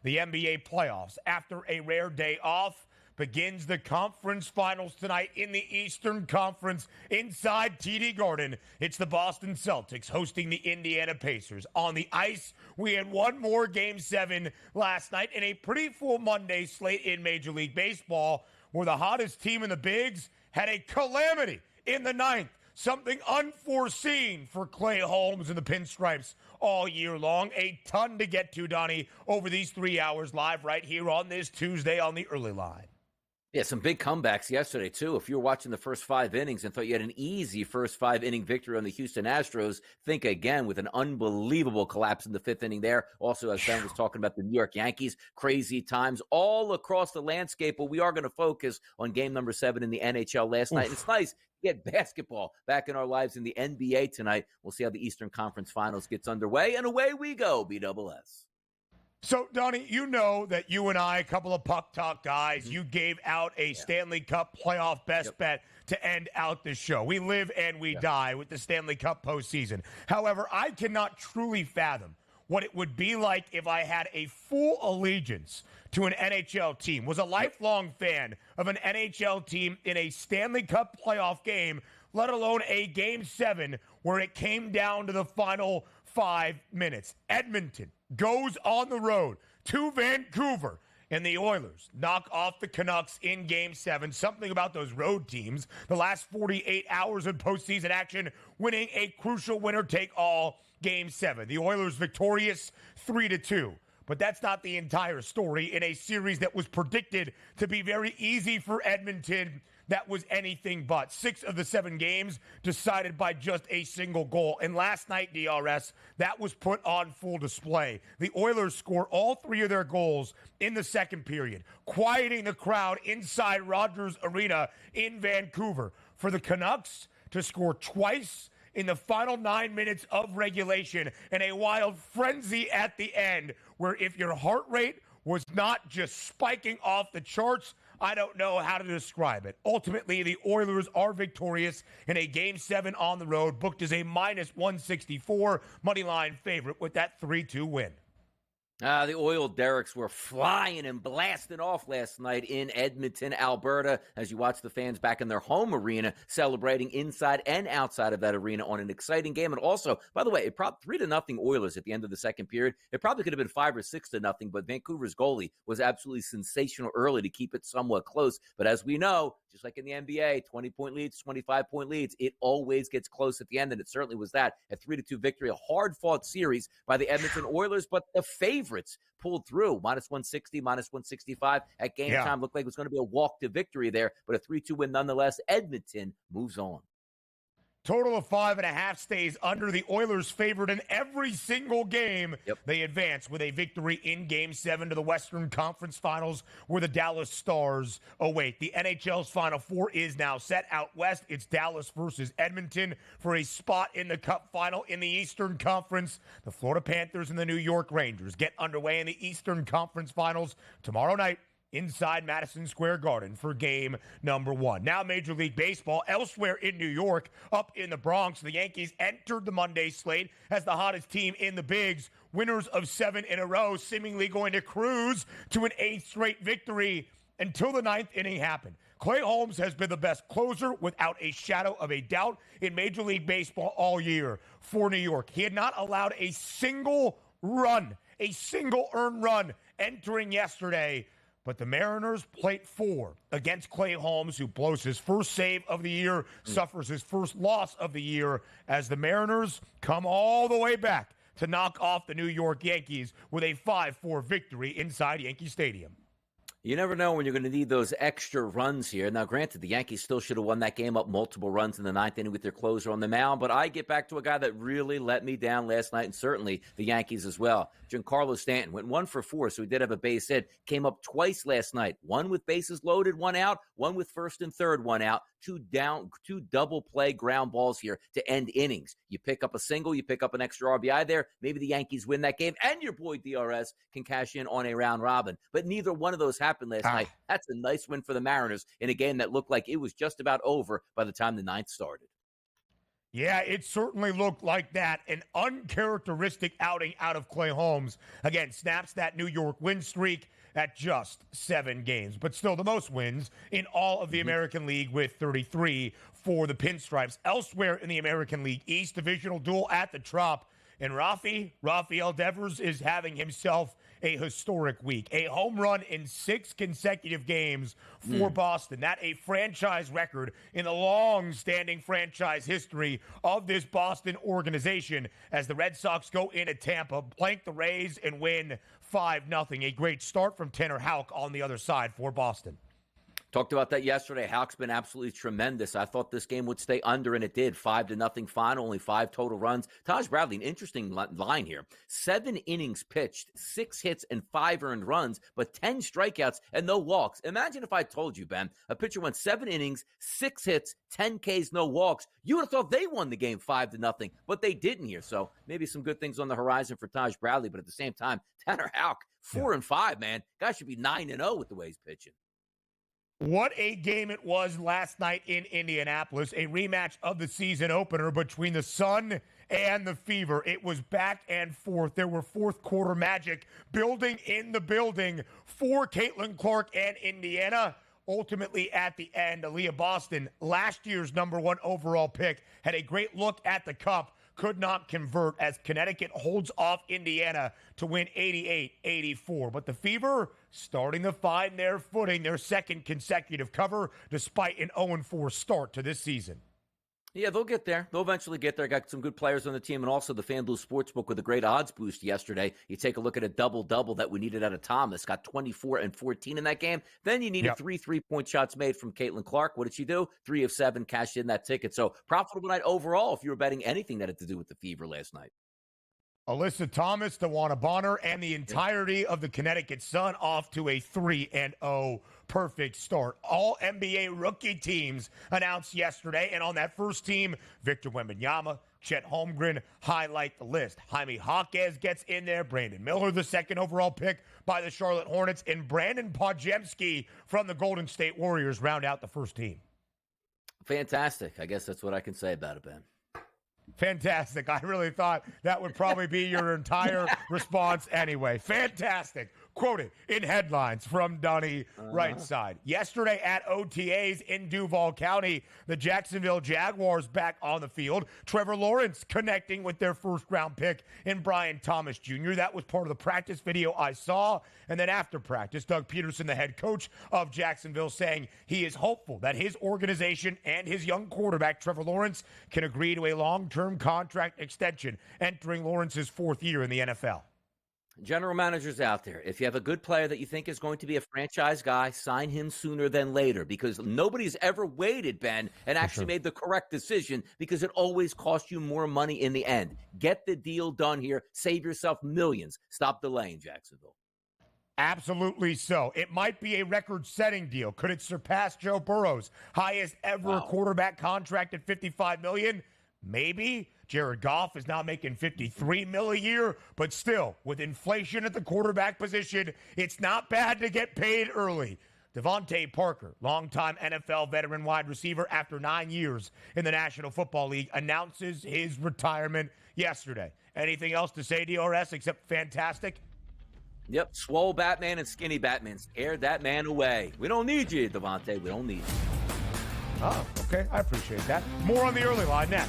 The NBA playoffs, after a rare day off, begins the conference finals tonight in the Eastern Conference inside TD Garden. It's the Boston Celtics hosting the Indiana Pacers. On the ice, we had one more Game 7 last night in a pretty full Monday slate in Major League Baseball, where the hottest team in the bigs had a calamity in the ninth. Something unforeseen for Clay Holmes and the Pinstripes all year long. A ton to get to, Donnie, over these 3 hours live right here on this Tuesday on the Early Line. Yeah, some big comebacks yesterday, too. If you were watching the first 5 innings and thought you had an easy first 5-inning victory on the Houston Astros, think again with an unbelievable collapse in the 5th inning there. Also, as Ben was talking about the New York Yankees, crazy times all across the landscape. But we are going to focus on game number 7 in the NHL last night. And it's nice to get basketball back in our lives in the NBA tonight. We'll see how the Eastern Conference Finals gets underway. And away we go, BSS. So, Donnie, you know that you and I, a couple of puck talk guys, you gave out a Stanley Cup playoff best bet to end out the show. We live and we die with the Stanley Cup postseason. However, I cannot truly fathom what it would be like if I had a full allegiance to an NHL team, was a lifelong fan of an NHL team in a Stanley Cup playoff game, let alone a Game 7 where it came down to the final 5 minutes. Edmonton goes on the road to Vancouver, and the Oilers knock off the Canucks in Game 7. Something about those road teams, the last 48 hours of postseason action, winning a crucial winner-take-all Game 7. The Oilers victorious 3-2. But that's not the entire story in a series that was predicted to be very easy for Edmonton. That was anything but. 6 of the 7 games decided by just a single goal. And last night, DRS, that was put on full display. The Oilers scored all 3 of their goals in the second period, quieting the crowd inside Rogers Arena in Vancouver. For the Canucks to score twice in the final 9 minutes of regulation and a wild frenzy at the end, where if your heart rate was not just spiking off the charts, I don't know how to describe it. Ultimately, the Oilers are victorious in a Game 7 on the road, booked as a -164 moneyline favorite with that 3-2 win. The Oil Derricks were flying and blasting off last night in Edmonton, Alberta, as you watch the fans back in their home arena celebrating inside and outside of that arena on an exciting game. And also, by the way, it probably 3-0 Oilers at the end of the second period. It probably could have been 5 or 6-0, but Vancouver's goalie was absolutely sensational early to keep it somewhat close. But as we know, just like in the NBA, 20-point leads, 25-point leads, it always gets close at the end, and it certainly was that. A 3-2 victory, a hard-fought series by the Edmonton Oilers, but the favorites pulled through. -160, -165 at game time. Looked like it was going to be a walk to victory there, but a 3-2 win nonetheless. Edmonton moves on. Total of 5.5 stays under. The Oilers favored in every single game. They advance with a victory in Game 7 to the Western Conference Finals, where the Dallas Stars await. The NHL's Final Four is now set. Out west, it's Dallas versus Edmonton for a spot in the Cup Final. In the Eastern Conference, the Florida Panthers and the New York Rangers get underway in the Eastern Conference Finals tomorrow night inside Madison Square Garden for game number 1. Now Major League Baseball elsewhere in New York, up in the Bronx. The Yankees entered the Monday slate as the hottest team in the bigs, winners of 7 in a row, seemingly going to cruise to an 8th straight victory until the 9th inning happened. Clay Holmes has been the best closer without a shadow of a doubt in Major League Baseball all year for New York. He had not allowed a single run, a single earned run entering yesterday. But the Mariners plate 4 against Clay Holmes, who blows his first save of the year, suffers his first loss of the year, as the Mariners come all the way back to knock off the New York Yankees with a 5-4 victory inside Yankee Stadium. You never know when you're going to need those extra runs here. Now, granted, the Yankees still should have won that game up multiple runs in the 9th inning with their closer on the mound, but I get back to a guy that really let me down last night, and certainly the Yankees as well. Giancarlo Stanton went 1 for 4, so he did have a base hit. Came up twice last night, one with bases loaded, 1 out, one with first and third, 1 out. 2 double play ground balls here to end innings. You pick up a single, you pick up an extra RBI there. Maybe the Yankees win that game, and your boy DRS can cash in on a round robin. But neither one of those happened last night. That's a nice win for the Mariners in a game that looked like it was just about over by the time the 9th started. Yeah, it certainly looked like that. An uncharacteristic outing out of Clay Holmes. Again, snaps that New York win streak at just 7 games, but still the most wins in all of the American League with 33 for the Pinstripes. Elsewhere in the American League East, divisional duel at the Trop. And Rafael Devers is having himself a historic week. A home run in 6 consecutive games for Boston. That a franchise record in the long-standing franchise history of this Boston organization as the Red Sox go into Tampa, blank the Rays, and win 5-0. A great start from Tanner Houck on the other side for Boston. Talked about that yesterday. Houck's been absolutely tremendous. I thought this game would stay under, and it did. 5-0 final, only 5 total runs. Taj Bradley, an interesting line here. 7 innings pitched, 6 hits, and 5 earned runs, but 10 strikeouts and no walks. Imagine if I told you, Ben, a pitcher went 7 innings, 6 hits, 10 Ks, no walks. You would have thought they won the game 5-0, but they didn't here. So maybe some good things on the horizon for Taj Bradley, but at the same time, Tanner Houck, 4-5, man. Guy should be 9-0 with the way he's pitching. What a game it was last night in Indianapolis, a rematch of the season opener between the Sun and the Fever. It was back and forth. There were fourth quarter magic building in the building for Caitlin Clark and Indiana. Ultimately, at the end, Aaliyah Boston, last year's #1 overall pick, had a great look at the cup, could not convert as Connecticut holds off Indiana to win 88-84. But the Fever starting to find their footing, their second consecutive cover, despite an 0-4 start to this season. Yeah, they'll get there. They'll eventually get there. Got some good players on the team, and also the FanDuel Sportsbook with a great odds boost yesterday. You take a look at a double-double that we needed out of Thomas. Got 24 and 14 in that game. Then you needed 3 3-point shots made from Caitlin Clark. What did she do? 3 of 7, cashed in that ticket. So profitable night overall if you were betting anything that had to do with the Fever last night. Alyssa Thomas, DeWanna Bonner, and the entirety of the Connecticut Sun off to a 3-0 perfect start. All NBA rookie teams announced yesterday, and on that first team, Victor Wembanyama, Chet Holmgren highlight the list. Jaime Jaquez gets in there, Brandon Miller, the second overall pick by the Charlotte Hornets, and Brandon Podziemski from the Golden State Warriors round out the first team. Fantastic. I guess that's what I can say about it, Ben. Fantastic. I really thought that would probably be your entire response anyway. Fantastic. Quoted in headlines from Donnie right side. Yesterday at OTAs in Duval County, the Jacksonville Jaguars back on the field. Trevor Lawrence connecting with their first-round pick in Brian Thomas Jr. That was part of the practice video I saw. And then after practice, Doug Peterson, the head coach of Jacksonville, saying he is hopeful that his organization and his young quarterback, Trevor Lawrence, can agree to a long-term contract extension entering Lawrence's 4th year in the NFL. General managers out there, if you have a good player that you think is going to be a franchise guy, sign him sooner than later, because nobody's ever waited, Ben, and actually made the correct decision, because it always costs you more money in the end. Get the deal done here. Save yourself millions. Stop delaying, Jacksonville. Absolutely so. It might be a record-setting deal. Could it surpass Joe Burrow's highest ever quarterback contract at $55 million? Maybe. Jared Goff is now making $53 million a year, but still, with inflation at the quarterback position, it's not bad to get paid early. Devante Parker, longtime NFL veteran wide receiver after 9 years in the National Football League, announces his retirement yesterday. Anything else to say, DRS, except fantastic? Yep, swole Batman and skinny Batman. Scared that man away. We don't need you, Devante. We don't need you. Oh, okay. I appreciate that. More on the early line next.